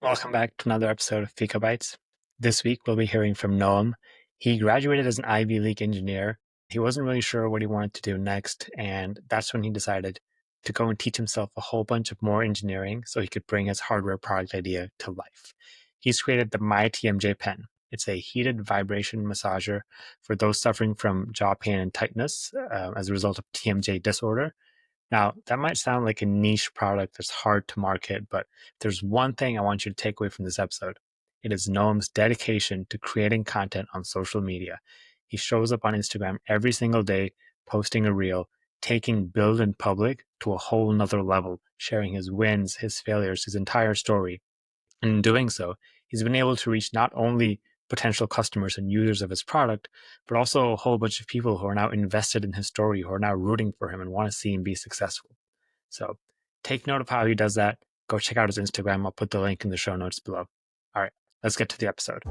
Welcome back to another episode of Bytes. This week we'll be hearing from Noam. He graduated as an Ivy League engineer. He wasn't really sure what he wanted to do next, and that's when he decided to go and teach himself a whole bunch of more engineering so he could bring his hardware product idea to life. He's created the myTMJ pen. It's a heated vibration massager for those suffering from jaw pain and tightness as a result of TMJ disorder. Now, that might sound like a niche product that's hard to market, but there's one thing I want you to take away from this episode. It is Noam's dedication to creating content on social media. He shows up on Instagram every single day, posting a reel, taking build in public to a whole nother level, sharing his wins, his failures, his entire story. And in doing so, he's been able to reach not only potential customers and users of his product, but also a whole bunch of people who are now invested in his story, who are now rooting for him and want to see him be successful. So take note of how he does that. Go check out his Instagram. I'll put the link in the show notes below. All right, let's get to the episode.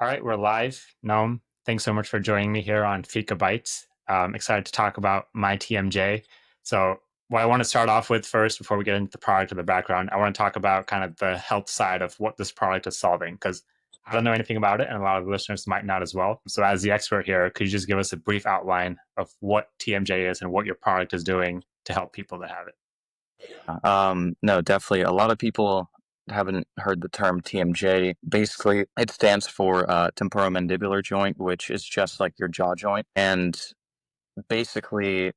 All right, we're live. Noam, thanks so much for joining me here on Bytes. I'm excited to talk about myTMJ. So what I want to start off with first, before we get into the product or the background, I want to talk about kind of the health side of what this product is solving, because I don't know anything about it, and a lot of the listeners might not as well. So as the expert here, could you just give us a brief outline of what TMJ is and what your product is doing to help people that have it? No, definitely. A lot of people haven't heard the term TMJ. Basically, it stands for temporomandibular joint, which is just like your jaw joint. And basically,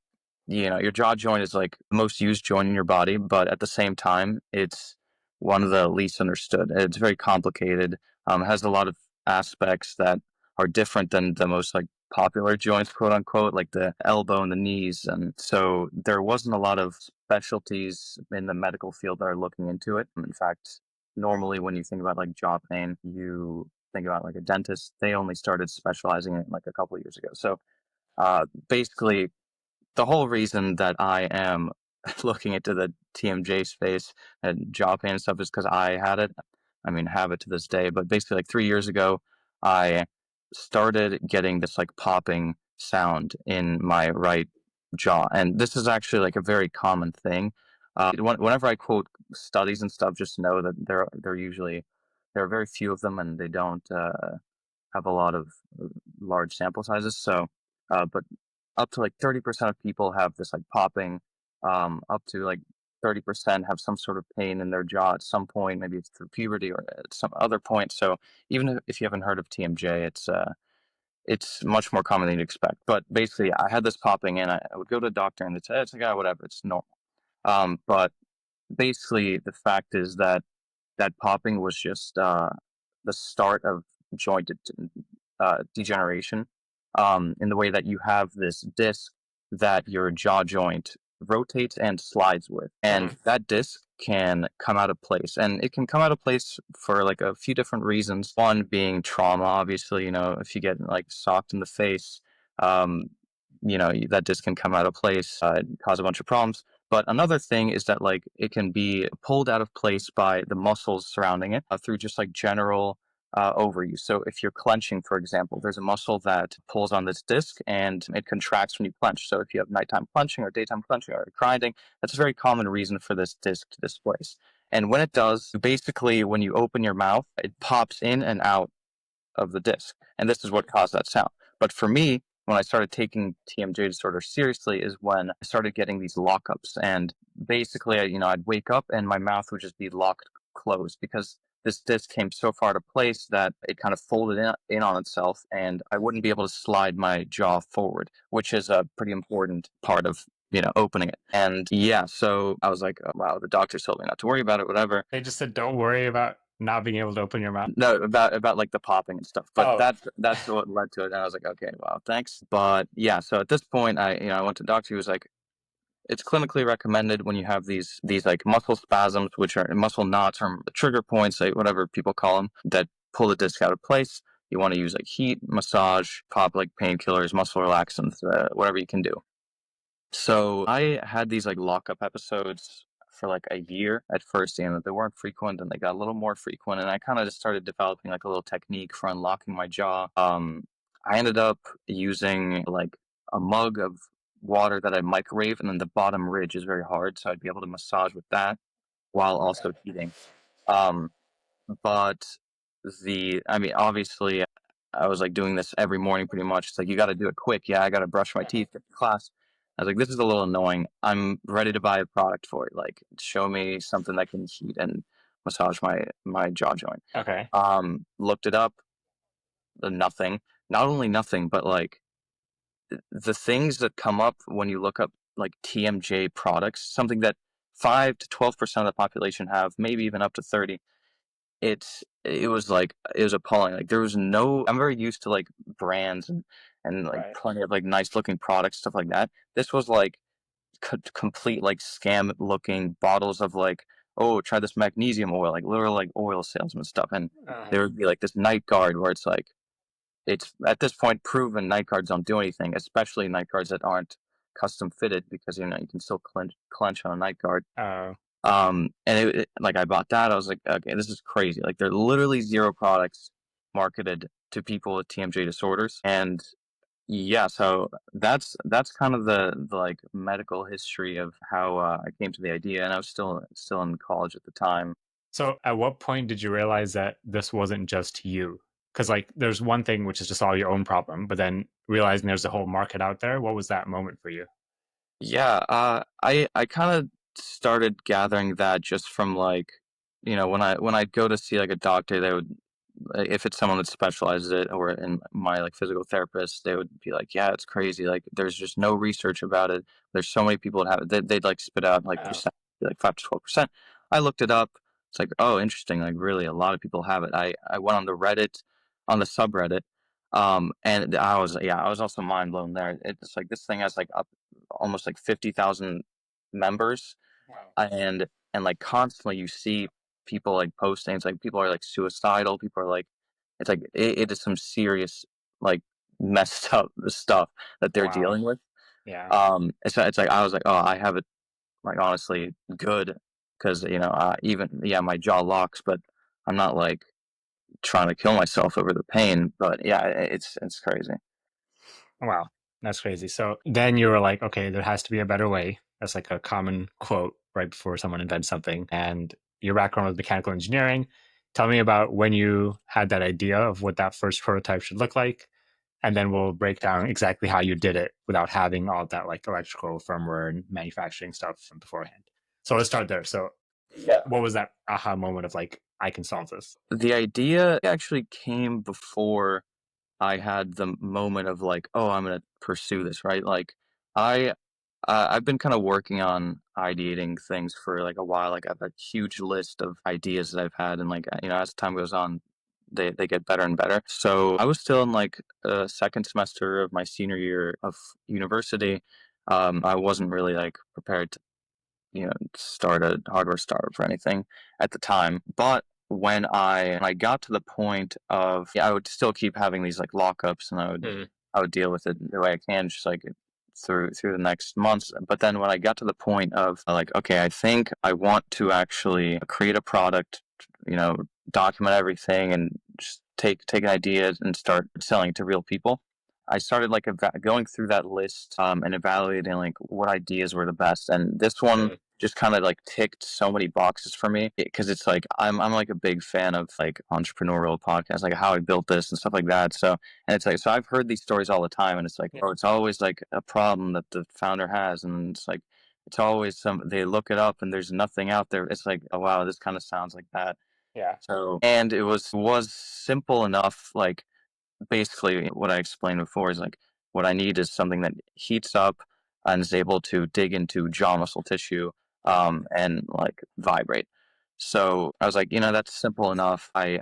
your jaw joint is like the most used joint in your body, but at the same time, it's one of the least understood. It's very complicated, has a lot of aspects that are different than the most like popular joints, quote unquote, like the elbow and the knees. And so there wasn't a lot of specialties in the medical field that are looking into it. In fact, normally when you think about like jaw pain, you think about like a dentist. They only started specializing in it like a couple of years ago. So basically, the whole reason that I am looking into the TMJ space and jaw pain and stuff is because I had it. I mean, have it to this day. But basically, like 3 years ago, I started getting this like popping sound in my right jaw, and this is actually like a very common thing. Whenever I quote studies and stuff, just know that there are very few of them, and they don't have a lot of large sample sizes. So, but up to like 30% of people have this like popping. Up to like 30% have some sort of pain in their jaw at some point. Maybe it's through puberty or at some other point. So even if you haven't heard of TMJ, it's much more common than you'd expect. But basically, I had this popping, and I would go to a doctor, and they'd say it's like, ah, whatever, it's normal. But basically, the fact is that that popping was just the start of joint degeneration, in the way that you have this disc that your jaw joint rotates and slides with. And that disc can come out of place. And it can come out of place for like a few different reasons. One being trauma, obviously, if you get like socked in the face, that disc can come out of place, cause a bunch of problems. But another thing is that like it can be pulled out of place by the muscles surrounding it through just like general overuse. So if you're clenching, for example, there's a muscle that pulls on this disc and it contracts when you clench. So if you have nighttime clenching or daytime clenching or grinding, that's a very common reason for this disc to displace. And when it does, basically when you open your mouth, it pops in and out of the disc. And this is what caused that sound. But for me, when I started taking TMJ disorder seriously is when I started getting these lockups. And basically, I'd wake up and my mouth would just be locked closed because this disc came so far to place that it kind of folded in on itself, and I wouldn't be able to slide my jaw forward, which is a pretty important part of opening it. And yeah, so I was like, oh, wow, the doctor told me not to worry about it, whatever. They just said, don't worry about not being able to open your mouth. No, about like the popping and stuff. But that's what led to it. And I was like, okay, well, thanks. But yeah, so at this point, I went to the doctor. He was like, it's clinically recommended when you have these like muscle spasms, which are muscle knots or trigger points, like whatever people call them, that pull the disc out of place. You want to use like heat, massage, pop like painkillers, muscle relaxants, whatever you can do. So I had these like lockup episodes for like a year at first, and they weren't frequent, and they got a little more frequent, and I kind of just started developing like a little technique for unlocking my jaw. I ended up using like a mug of water that I microwave, and then the bottom ridge is very hard, so I'd be able to massage with that while also heating. Um, but I mean, obviously, I was like doing this every morning pretty much. It's like, you got to do it quick. Yeah, I got to brush my teeth, get to class. I was like, this is a little annoying. I'm ready to buy a product for it. Like, show me something that can heat and massage my jaw joint. Okay. Looked it up, nothing. Not only nothing, but like the things that come up when you look up like TMJ products, something that 5 to 12% of the population have, maybe even up to 30. It was appalling. Like there was no. I'm very used to like brands and like Right. plenty of like nice looking products, stuff like that. This was like complete like scam looking bottles of like, oh, try this magnesium oil, like literal like oil salesman stuff, and there Uh-huh. would be like this night guard where it's like, it's at this point proven night guards don't do anything, especially night guards that aren't custom fitted, because you can still clench on a night guard. Oh, And like I bought that. I was like, okay, this is crazy. Like there are literally zero products marketed to people with TMJ disorders. And yeah, so that's kind of the like medical history of how I came to the idea. And I was still in college at the time. so at what point did you realize that this wasn't just you? Because like there's one thing which is just all your own problem, but then realizing there's a whole market out there. What was that moment for you? Yeah, I kind of started gathering that just from like, when I go to see like a doctor, they would, if it's someone that specializes it, or in my like physical therapist, they would be like, yeah, it's crazy. Like there's just no research about it. There's so many people that have it. They'd like spit out like Oh, percent, like 5 to 12%. I looked it up. It's like, oh, interesting. Like really, a lot of people have it. I went on the Reddit, on the subreddit, and I was also mind blown there. It's like this thing has like up almost like 50,000 members, wow. and like constantly you see people like posting. It's like people are like suicidal. People are like, it's like it is some serious like messed up stuff that they're Wow. dealing with. Yeah. It's like I was like, oh, I have it like honestly good, because even yeah, my jaw locks, but I'm not like trying to kill myself over the pain. But yeah, it's crazy. Wow. That's crazy. So then you were like, okay, there has to be a better way. That's like a common quote right before someone invents something. And your background was mechanical engineering. Tell me about when you had that idea of what that first prototype should look like. And then we'll break down exactly how you did it without having all that like electrical firmware and manufacturing stuff from beforehand. So let's start there. So Yeah. what was that aha moment of like, I can solve this? The idea actually came before I had the moment of like, oh, I'm gonna pursue this, right? Like, I I've been kind of working on ideating things for like a while. Like, I've a huge list of ideas that I've had, and like as time goes on, they get better and better. So I was still in like a second semester of my senior year of university. I wasn't really like prepared to start a hardware startup or anything at the time. But when I got to the point of, yeah, I would still keep having these like lockups, and Mm. I would deal with it the way I can, just like through the next months. But then when I got to the point of like, okay, I think I want to actually create a product, you know, document everything, and just take an idea and start selling it to real people. I started like going through that list, and evaluating like what ideas were the best. And this one Mm. just kind of like ticked so many boxes for me, because it's like I'm like a big fan of like entrepreneurial podcasts, like how I built this and stuff like that. So, and it's like, so I've heard these stories all the time, and it's like, Yeah. oh, it's always like a problem that the founder has, and it's like it's always they look it up and there's nothing out there. It's like, oh wow, this kind of sounds like that. Yeah. So, and it was simple enough, like basically what I explained before is like, what I need is something that heats up and is able to dig into jaw muscle tissue, and like vibrate. So I was like, that's simple enough. I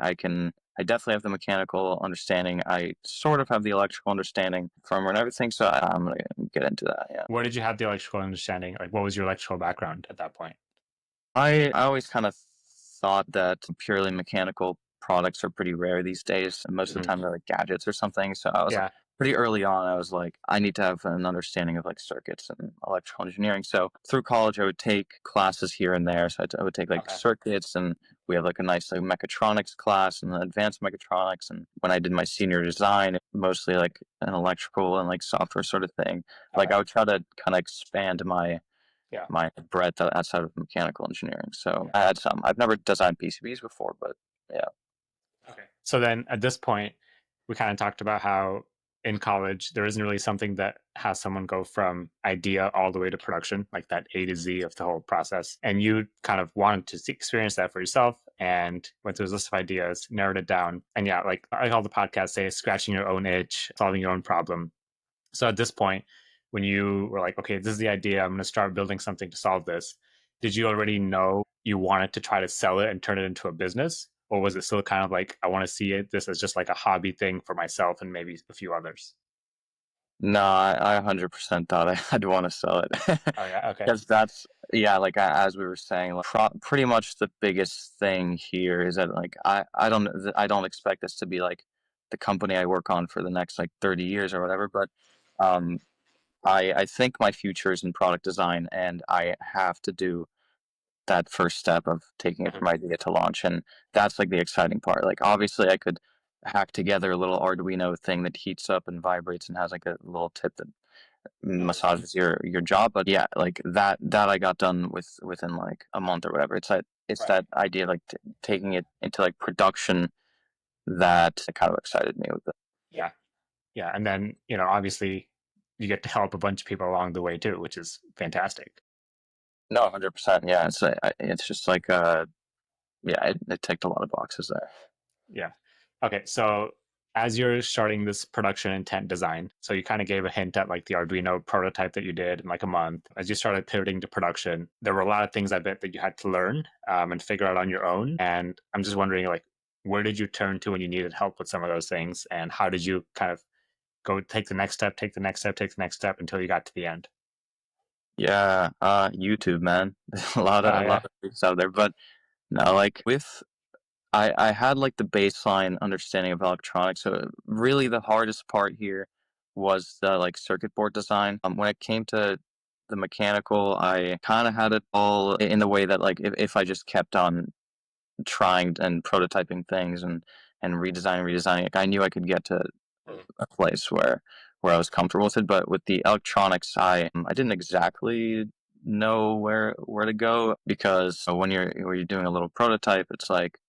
definitely have the mechanical understanding. I sort of have the electrical understanding, firmware and everything. So I'm gonna get into that. Yeah. Where did you have the electrical understanding? Like, what was your electrical background at that point? I always kind of thought that purely mechanical products are pretty rare these days. And most of the Mhm. time they're like gadgets or something. So I was like, Yeah. pretty early on, I was like, I need to have an understanding of like circuits and electrical engineering. So through college, I would take classes here and there. So I would take like Okay. circuits and we have like a nice like mechatronics class and advanced mechatronics. And when I did my senior design, mostly like an electrical and like software sort of thing. Like Okay. I would try to kind of expand Yeah. my breadth outside of mechanical engineering. So Yeah. I had some. I've never designed PCBs before, but yeah. Okay. So then at this point, we kind of talked about how in college, there isn't really something that has someone go from idea all the way to production, like that A to Z of the whole process. And you kind of wanted to experience that for yourself and went through a list of ideas, narrowed it down. And yeah, like I call the podcast say, scratching your own itch, solving your own problem. So at this point, when you were like, okay, this is the idea, I'm going to start building something to solve this, did you already know you wanted to try to sell it and turn it into a business? Or was it still kind of like, I want to see this as just like a hobby thing for myself and maybe a few others? No, I 100% thought I'd want to sell it. Oh, yeah. Okay. Because that's, yeah, like as we were saying, like, pretty much the biggest thing here is that like I don't expect this to be like the company I work on for the next like 30 years or whatever, but um, I think my future is in product design, and I have to do that first step of taking it Mhm. from idea to launch, and that's like the exciting part. Like obviously, I could hack together a little Arduino thing that heats up and vibrates and has like a little tip that Mhm. massages your jaw. But yeah, like that I got done within like a month or whatever. It's Right. that idea like taking it into like production that kind of excited me with it. Yeah. Yeah. And then, obviously you get to help a bunch of people along the way too, which is fantastic. No, 100%. Yeah, it's just like yeah, it ticked a lot of boxes there. Yeah. Okay. So as you're starting this production intent design, so you kind of gave a hint at like the Arduino prototype that you did in like a month. As you started pivoting to production, there were a lot of things I bet that you had to learn and figure out on your own. And I'm just wondering, like, where did you turn to when you needed help with some of those things? And how did you kind of go take the next step, take the next step, take the next step until you got to the end? Yeah, YouTube, man. There's a Yeah. lot of things out there, but no, like with I had like the baseline understanding of electronics. So really the hardest part here was the like circuit board design. When it came to the mechanical, I kind of had it all in the way that like if I just kept on trying and prototyping things and redesigning, like I knew I could get to Mhm. a place where I was comfortable with it. But with the electronics, I didn't exactly know where to go because when you're doing a little prototype, it's like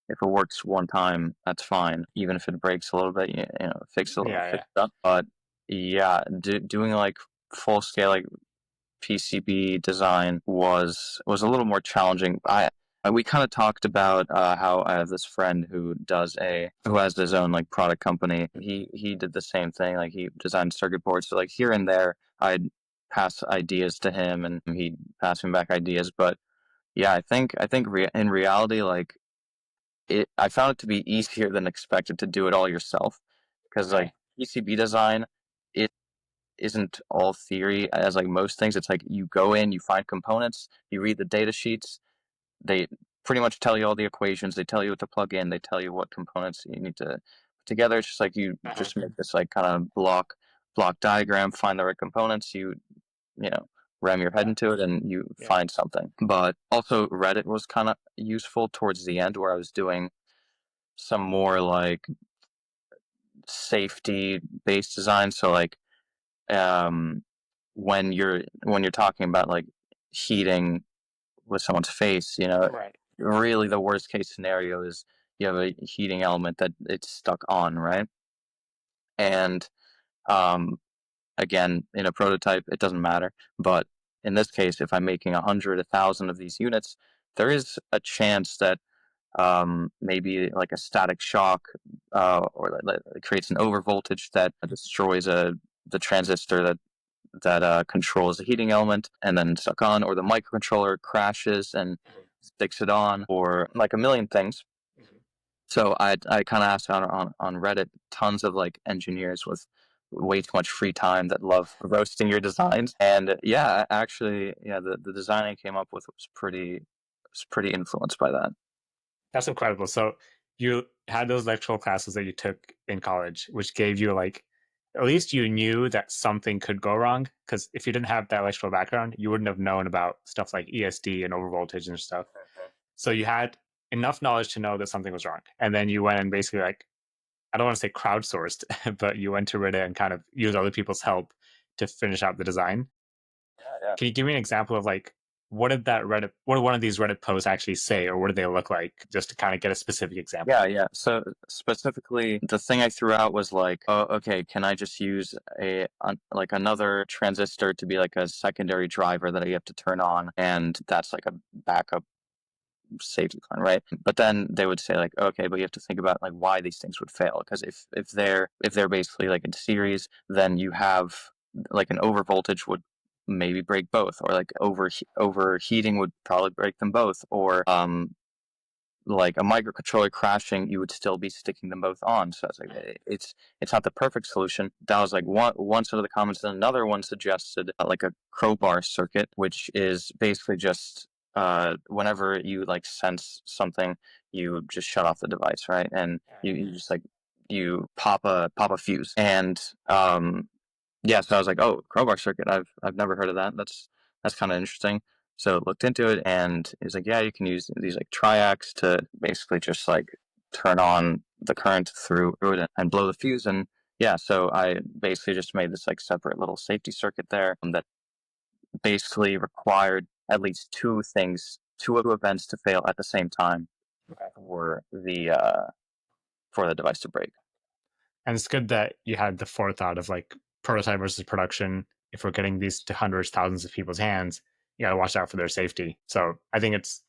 if it works one time, that's fine. Even if it breaks a little bit, Yeah. fix it up. But yeah, doing like full scale like PCB design was a little more challenging. We kind of talked about how I have this friend who has his own like product company. He did the same thing. Like he designed circuit boards. So like here and there, I'd pass ideas to him, and he'd pass me back ideas. But yeah, I think in reality, like I found it to be easier than expected to do it all yourself because like Okay. PCB design, it isn't all theory as like most things. It's like you go in, you find components, you read the data sheets. They pretty much tell you all the equations. They tell you what to plug in. They tell you what components you need to put together. It's just like you Uh-huh. just make this like kind of block diagram, find the right components. You know ram your head Yeah. into it and you Yeah. find something. But also Reddit was kind of useful towards the end where I was doing some more like safety based design. So like um, when you're talking about like heating with someone's face, Right. really the worst case scenario is you have a heating element that it's stuck on, right? And um, again, in a prototype, it doesn't matter. But in this case, if I'm making 100, 1,000 of these units, there is a chance that maybe like a static shock or it creates an overvoltage that destroys the transistor that controls the heating element and then stuck on, or the microcontroller crashes and Mhm. sticks it on, or like a million things. Mhm. So I kind of asked on Reddit tons of like engineers with way too much free time that love roasting your designs, and yeah, actually, yeah, the design I came up with was pretty influenced by that. That's incredible. So you had those electrical classes that you took in college, which gave you like, at least you knew that something could go wrong. Because if you didn't have that electrical background, you wouldn't have known about stuff like ESD and overvoltage and stuff. So you had enough knowledge to know that something was wrong. And then you went and basically like, I don't want to say crowdsourced, but you went to Reddit and kind of used other people's help to finish out the design. Yeah, yeah. Can you give me an example of like what did one of these Reddit posts actually say, or what did they look like, just to kind of get a specific example? Yeah, yeah. So specifically, the thing I threw out was like, oh, okay, can I just use like another transistor to be like a secondary driver that I have to turn on, and that's like a backup safety plan, right? But then they would say like, okay, but you have to think about like why these things would fail, because if they're basically like in series, then you have like an overvoltage would maybe break both, or like overheating would probably break them both, or like a microcontroller crashing, you would still be sticking them both on. So it's like it's not the perfect solution. That was like one set of the comments. And another one suggested like a crowbar circuit, which is basically just whenever you like sense something, you just shut off the device, right? And you just like you pop a fuse. And yeah, so I was like, oh, crowbar circuit. I've never heard of that. That's kind of interesting. So looked into it, and it was like, yeah, you can use these like triacs to basically just like turn on the current through it and blow the fuse. And yeah, so I basically just made this like separate little safety circuit there that basically required at least two events to fail at the same time Okay. for the device to break. And it's good that you had the forethought of like prototype versus production. If we're getting these to hundreds, thousands of people's hands, you got to watch out for their safety. So I think it's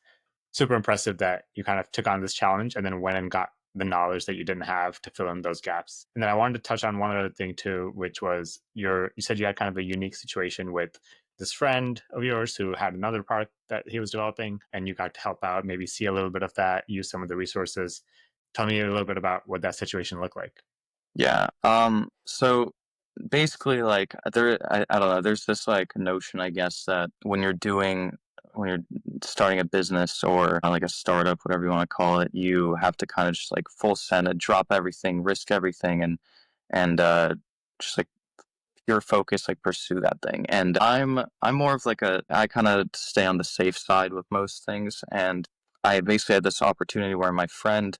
super impressive that you kind of took on this challenge and then went and got the knowledge that you didn't have to fill in those gaps. And then I wanted to touch on one other thing too, which was you said you had kind of a unique situation with this friend of yours who had another product that he was developing, and you got to help out, maybe see a little bit of that, use some of the resources. Tell me a little bit about what that situation looked like. Yeah. So basically, like I don't know. There's this like notion, I guess, that when you're starting a business or like a startup, whatever you want to call it, you have to kind of just like full send it, drop everything, risk everything, and just like pure focus, like pursue that thing. And I'm more of like I kind of stay on the safe side with most things. And I basically had this opportunity where my friend,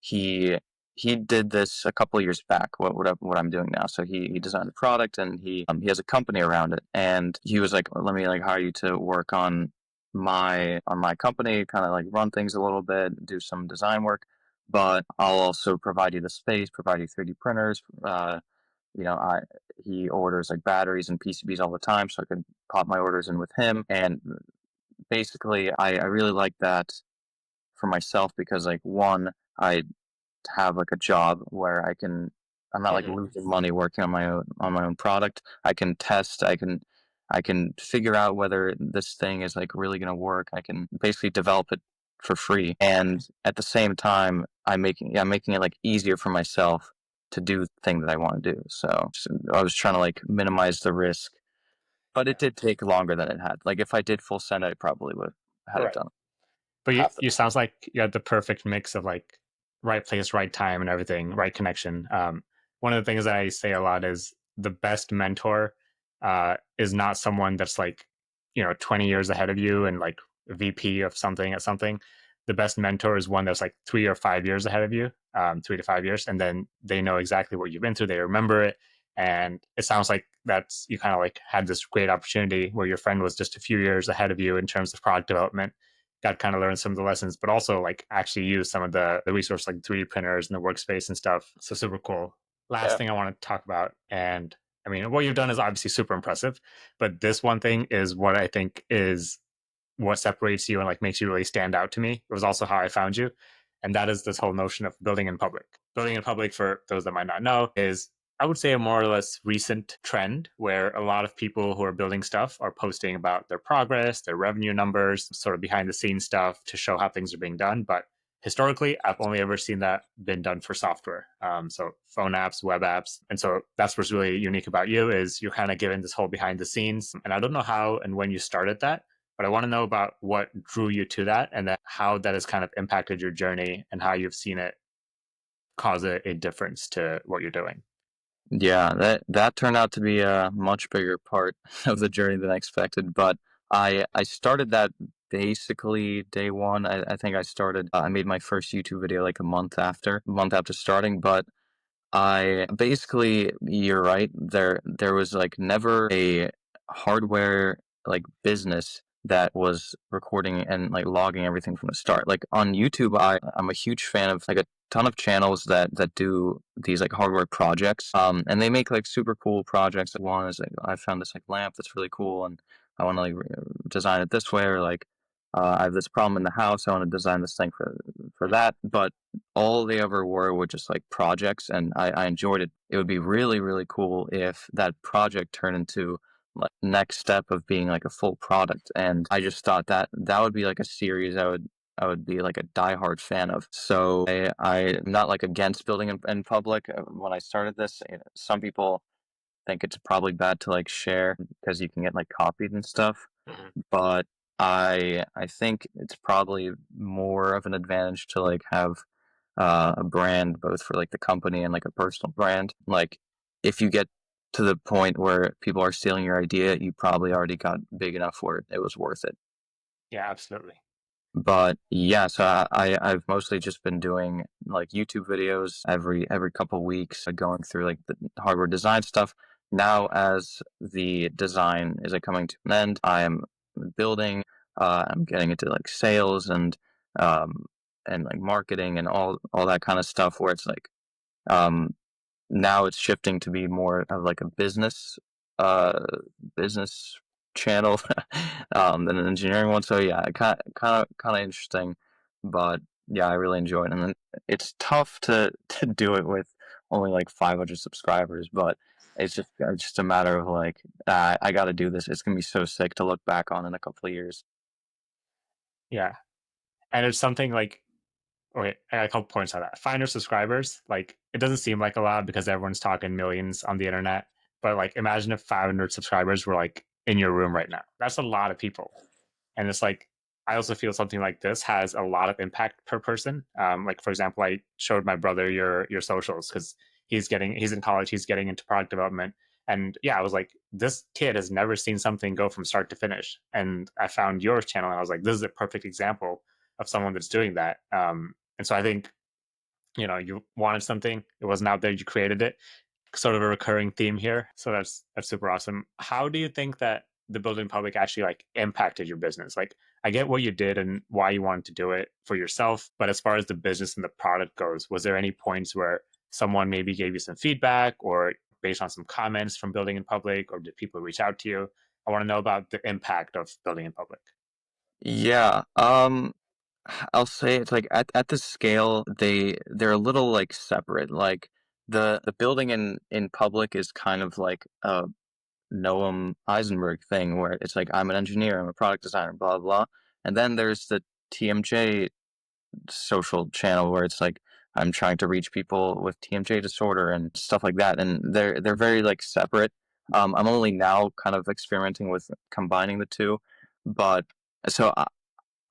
he he did this a couple of years back. What I'm doing now. So he designed a product, and he has a company around it. And he was like, let me like hire you to work on my company, kind of like run things a little bit, do some design work. But I'll also provide you the space, provide you 3D printers, you know, he orders like batteries and PCBs all the time, so I could pop my orders in with him. And basically, I really like that for myself because like one, I have like a job where I'm not like Mhm. losing money working on my own product. I can test, I can figure out whether this thing is like really going to work. I can basically develop it for free, and at the same time I'm making it like easier for myself to do the thing that I want to do. So I was trying to like minimize the risk, but it did take longer than it had. Like if I did full send, I probably would have had it Right. done But half the you time. sounds like you had the perfect mix of like right place, right time, and everything, right connection. One of the things that I say a lot is the best mentor is not someone that's like 20 years ahead of you and like VP of something at something. The best mentor is one that's like 3 or 5 years ahead of you, 3 to 5 years, and then they know exactly what you've been through. They remember it, and it sounds like that's you kind of like had this great opportunity where your friend was just a few years ahead of you in terms of product development, got kind of learn some of the lessons, but also like actually use some of the resource like 3D printers and the workspace and stuff. So super cool. Last Yeah. thing I want to talk about, and I mean, what you've done is obviously super impressive, but this one thing is what I think is what separates you and like makes you really stand out to me. It was also how I found you. And that is this whole notion of building in public. Building in public, for those that might not know, is I would say a more or less recent trend where a lot of people who are building stuff are posting about their progress, their revenue numbers, sort of behind the scenes stuff to show how things are being done. But historically, I've only ever seen that been done for software. So phone apps, web apps. And so that's what's really unique about you is you're kind of given this whole behind the scenes. And I don't know how and when you started that, but I want to know about what drew you to that and then how that has kind of impacted your journey and how you've seen it cause a difference to what you're doing. Yeah, that turned out to be a much bigger part of the journey than I expected. But I started that basically day one. I think I started. I made my first YouTube video like a month after starting, but I basically, you're right. There was like never a hardware like business that was recording and like logging everything from the start. Like on YouTube, I'm a huge fan of like a ton of channels that do these like hardware projects. And they make like super cool projects. Like one is like I found this like lamp that's really cool, and I want to like design it this way, or like I have this problem in the house. I want to design this thing for that, but all they ever were just like projects, and I enjoyed it. It would be really, really cool if that project turned into like next step of being like a full product. And I just thought that that would be like a series I would be like a diehard fan of. So I'm not like against building in public. When I started this, some people think it's probably bad to like share because you can get like copied and stuff, Mhm. but I think it's probably more of an advantage to like have a brand both for like the company and like a personal brand. Like if you get to the point where people are stealing your idea, you probably already got big enough where it was worth it. Yeah, absolutely. But yeah, so I've mostly just been doing like YouTube videos every couple weeks, going through like the hardware design stuff. Now, as the design is like coming to an end, I am building. I'm getting into like sales um and like marketing and all that kind of stuff. Where it's like um now it's shifting to be more of like a uh business channel than an engineering one. So yeah, kind of interesting, but yeah, I really enjoy it. And then it's tough to to do it with only like 500 subscribers, but it's just a matter of like I got to do this. It's gonna be so sick to look back on in a couple of years. Yeah. And it's something like, okay, I got a couple points on that. 500 subscribers, like it doesn't seem like a lot because everyone's talking millions on the internet. But like, imagine if 500 subscribers were like in your room right now. That's a lot of people. And it's like, I also feel something like this has a lot of impact per person. Like for example, I showed my brother your socials because he's in college, he's getting into product development. And yeah, I was like, this kid has never seen something go from start to finish. And I found your channel and I was like, this is a perfect example of someone that's doing that. And so I think, you wanted something, it wasn't out there, you created it, sort of a recurring theme here. So that's super awesome. How do you think that the building public actually like impacted your business? Like I get what you did and why you wanted to do it for yourself, but as far as the business and the product goes, was there any points where someone maybe gave you some feedback or based on some comments from building in public, or did people reach out to you? I want to know about the impact of building in public. Yeah. I'll say it's like at the scale they're a little like separate. Like the building in public is kind of like a Noam Eisenberg thing where it's like I'm an engineer, I'm a product designer, blah blah. And then there's the TMJ social channel where it's like I'm trying to reach people with TMJ disorder and stuff like that. And they're very like separate. I'm only now kind of experimenting with combining the two, but so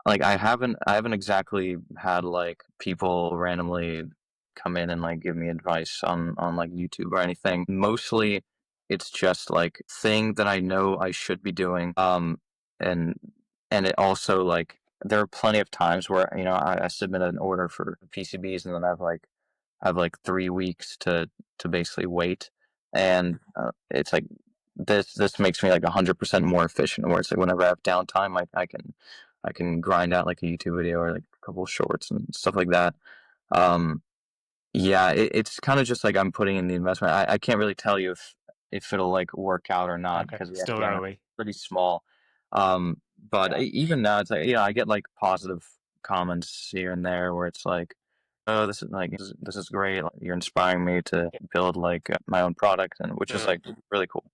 like I haven't exactly had like people randomly come in and like give me advice on like YouTube or anything. Mostly it's just like thing that I know I should be doing. And it also like there are plenty of times where I submit an order for PCBs and then I have like 3 weeks to basically wait, and it's like this makes me like 100% more efficient. Where it's like whenever I have downtime, I can grind out like a YouTube video or like a couple of shorts and stuff like that. Um, yeah, it's kind of just like I'm putting in the investment. I can't really tell you if it'll like work out or not Okay, because still again, it's early. pretty small. But Yeah. even now, it's like I get like positive comments here and there where it's like, oh, this is great. Like, you're inspiring me to build like my own product, and which is Mhm. like really cool.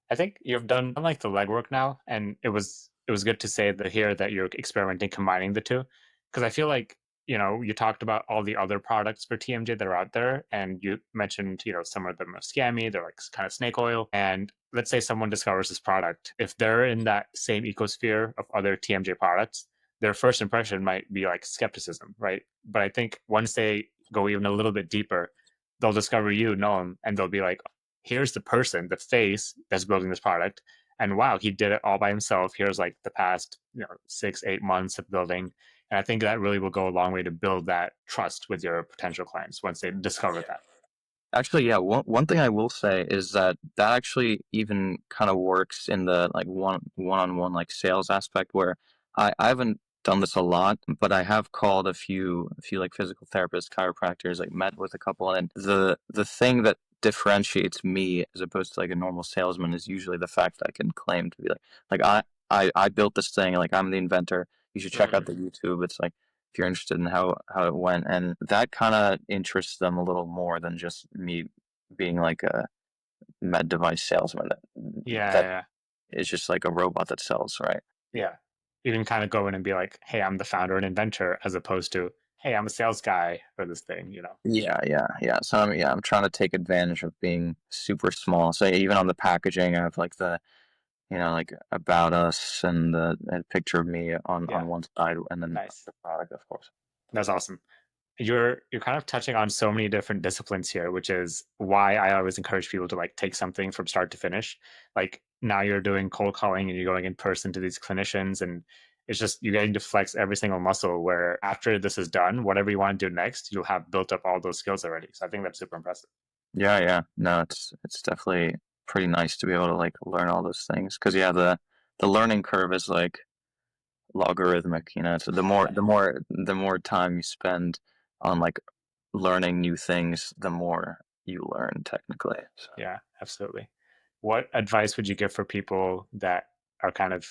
I think you've done like the legwork now, and it was good to say that here that you're experimenting combining the two, because I feel like you talked about all the other products for TMJ that are out there, and you mentioned some of them are scammy, they're like kind of snake oil, and let's say someone discovers this product, if they're in that same ecosphere of other TMJ products, their first impression might be like skepticism, right? But I think once they go even a little bit deeper, they'll discover you, Noam, and they'll be like, here's the person, the face that's building this product, And wow, he did it all by himself. Here's like the past 6 8 months of building, and I think that really will go a long way to build that trust with your potential clients once they discover that. Actually, yeah, one thing I will say is that that actually even kind of works in the like one-on-one like sales aspect where I haven't done this a lot, but I have called a few like physical therapists, chiropractors, like met with a couple, and the thing that differentiates me as opposed to like a normal salesman is usually the fact that I can claim to be like I built this thing, like I'm the inventor. You should check out Mm. the YouTube. It's like if you're interested in how it went, and that kind of interests them a little more than just me being like a med device salesman Yeah, that yeah, is just like a robot that sells, right? yeah. You can kind of go in and be like, "Hey, I'm the founder and inventor," as opposed to, "Hey, I'm a sales guy for this thing." Yeah. So I'm trying to take advantage of being super small. So even on the packaging, I have like the like about us and the a picture of me Yeah, on one side, and then nice. the product, of course. That's awesome. You're kind of touching on so many different disciplines here, which is why I always encourage people to like take something from start to finish. Like now you're doing cold calling and you're going in person to these clinicians, and it's just you're getting to flex every single muscle where after this is done, whatever you want to do next, you'll have built up all those skills already. So I think that's super impressive. Yeah. No, it's definitely pretty nice to be able to like learn all those things because yeah, the learning curve is like logarithmic, so the more time you spend on like learning new things, the more you learn technically. So Yeah, absolutely. What advice would you give for people that are kind of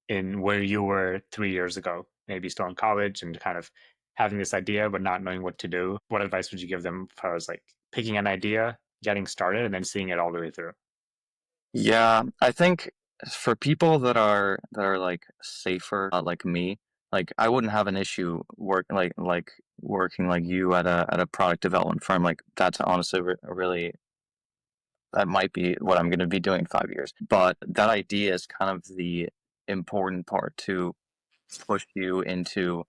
in where you were 3 years ago, maybe still in college and kind of having this idea but not knowing what to do? What advice would you give them as far as like picking an idea, getting started, and then seeing it all the way through? yeah, I think for people that are like safer, like me, like I wouldn't have an issue working like you at a product development firm. Like that's honestly really that might be what I'm going to be doing in 5 years. But that idea is kind of the important part to push you into.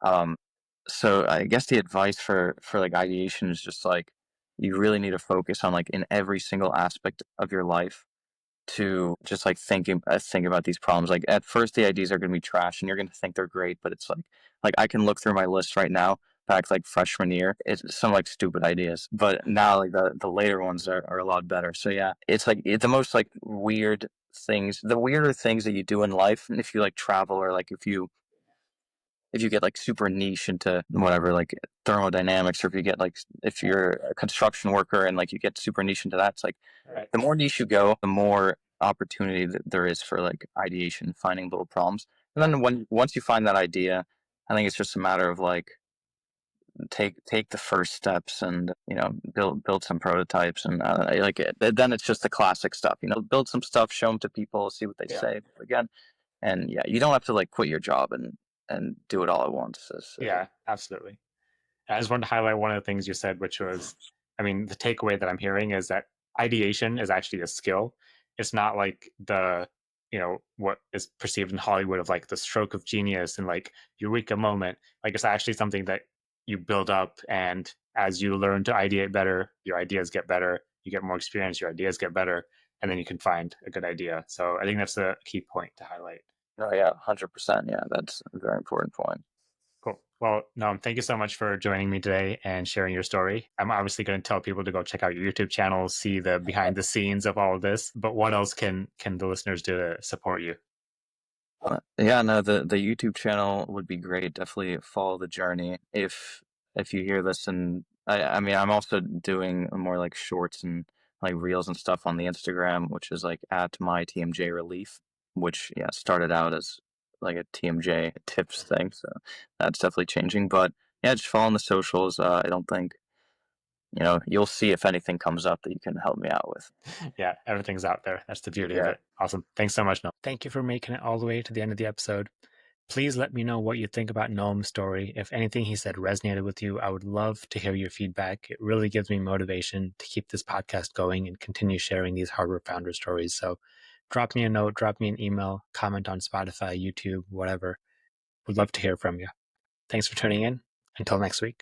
Um, so I guess the advice for like ideation is just like you really need to focus on like in every single aspect of your life to just like think about these problems. Like at first, the ideas are going to be trash, and you're going to think they're great, but it's like I can look through my list right now. Back like freshman year, it's some like stupid ideas, but now like the later ones are a lot better. So yeah, it's like the most like the weirder things that you do in life, and if you like travel or like if you get like super niche into whatever like thermodynamics, or if you get like if you're a construction worker and like you get super niche into that, it's like Right. the more niche you go, the more opportunity that there is for like ideation, finding little problems. And Yeah. then once you find that idea, I think it's just a matter of like take the first steps and build some prototypes and then it's just the classic stuff. Build some stuff, show them to people, see what they Yeah. say again. And yeah, you don't have to like quit your job and do it all at once. Yeah. Absolutely. I just wanted to highlight one of the things you said, which was, I mean, the takeaway that I'm hearing is that ideation is actually a skill. It's not like what is perceived in Hollywood of like the stroke of genius and like eureka moment. Like it's actually something that you build up, and as you learn to ideate better, your ideas get better. You get more experience, your ideas get better, and then you can find a good idea. So I think that's a key point to highlight. No, yeah, 100%. Yeah, that's a very important point. Cool. Well, Noam, thank you so much for joining me today and sharing your story. I'm obviously going to tell people to go check out your YouTube channel, see the behind the scenes of all of this. But what else can the listeners do to support you? Yeah, no, the YouTube channel would be great. Definitely follow the journey. If you hear this, and I mean, I'm also doing more like shorts and like reels and stuff on the Instagram, which is like at myTMJ relief, which yeah started out as like a TMJ tips thing. So that's definitely changing. But yeah, just follow on the socials. I don't think you'll see if anything comes up that you can help me out with. Yeah, everything's out there. That's the beauty of Yeah. it. Awesome. Thanks so much, Noam. Thank you for making it all the way to the end of the episode. Please let me know what you think about Noam's story. If anything he said resonated with you, I would love to hear your feedback. It really gives me motivation to keep this podcast going and continue sharing these hardware founder stories. So drop me a note, drop me an email, comment on Spotify, YouTube, whatever. Would love to hear from you. Thanks for tuning in. Until next week.